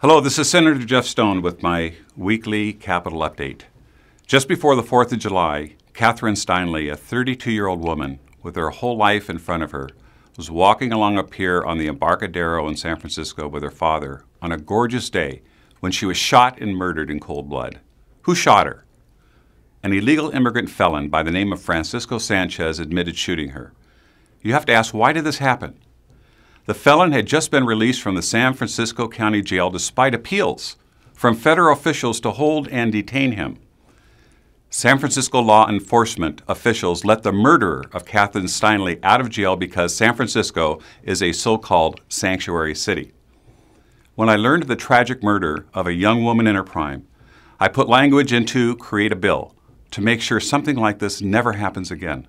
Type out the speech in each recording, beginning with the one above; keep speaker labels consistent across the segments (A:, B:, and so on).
A: Hello, this is Senator Jeff Stone with my weekly Capitol update. Just before the 4th of July, Kathryn Steinle, a 32-year-old woman with her whole life in front of her, was walking along a pier on the Embarcadero in San Francisco with her father on a gorgeous day when she was shot and murdered in cold blood. Who shot her? An illegal immigrant felon by the name of Francisco Sanchez admitted shooting her. You have to ask, why did this happen? The felon had just been released from the San Francisco County Jail despite appeals from federal officials to hold and detain him. San Francisco law enforcement officials let the murderer of Kathryn Steinle out of jail because San Francisco is a so-called sanctuary city. When I learned of the tragic murder of a young woman in her prime, I put language into create a bill to make sure something like this never happens again.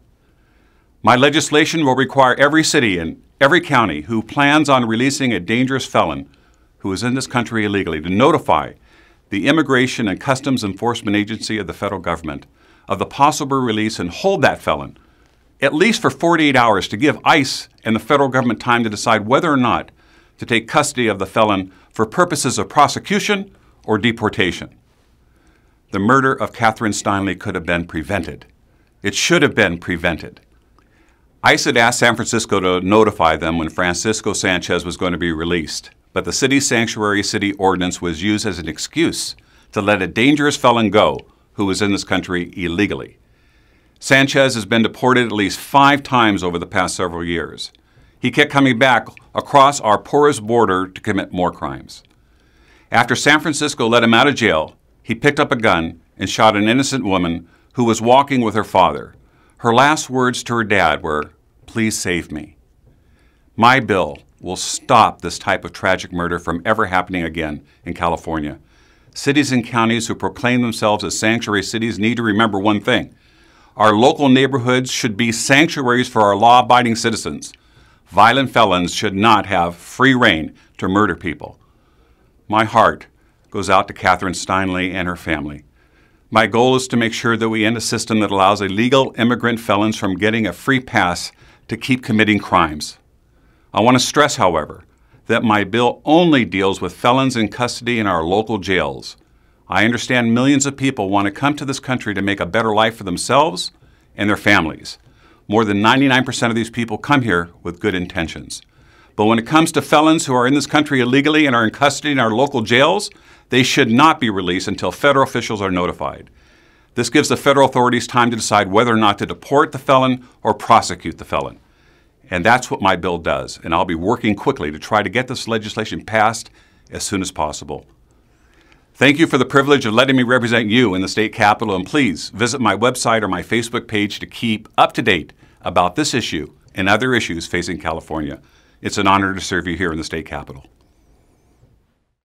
A: My legislation will require every city and every county who plans on releasing a dangerous felon who is in this country illegally to notify the Immigration and Customs Enforcement Agency of the federal government of the possible release and hold that felon at least for 48 hours to give ICE and the federal government time to decide whether or not to take custody of the felon for purposes of prosecution or deportation. The murder of Kathryn Steinle could have been prevented. It should have been prevented. ICE had asked San Francisco to notify them when Francisco Sanchez was going to be released, but the city's sanctuary city ordinance was used as an excuse to let a dangerous felon go who was in this country illegally. Sanchez has been deported at least 5 times over the past several years. He kept coming back across our porous border to commit more crimes. After San Francisco let him out of jail, he picked up a gun and shot an innocent woman who was walking with her father. Her last words to her dad were, "Please save me." My bill will stop this type of tragic murder from ever happening again in California. Cities and counties who proclaim themselves as sanctuary cities need to remember one thing. Our local neighborhoods should be sanctuaries for our law-abiding citizens. Violent felons should not have free rein to murder people. My heart goes out to Kathryn Steinle and her family. My goal is to make sure that we end a system that allows illegal immigrant felons from getting a free pass to keep committing crimes. I want to stress, however, that my bill only deals with felons in custody in our local jails. I understand millions of people want to come to this country to make a better life for themselves and their families. More than 99% of these people come here with good intentions. But when it comes to felons who are in this country illegally and are in custody in our local jails, they should not be released until federal officials are notified. This gives the federal authorities time to decide whether or not to deport the felon or prosecute the felon. And that's what my bill does, and I'll be working quickly to try to get this legislation passed as soon as possible. Thank you for the privilege of letting me represent you in the state capitol, and please visit my website or my Facebook page to keep up to date about this issue and other issues facing California. It's an honor to serve you here in the state capitol.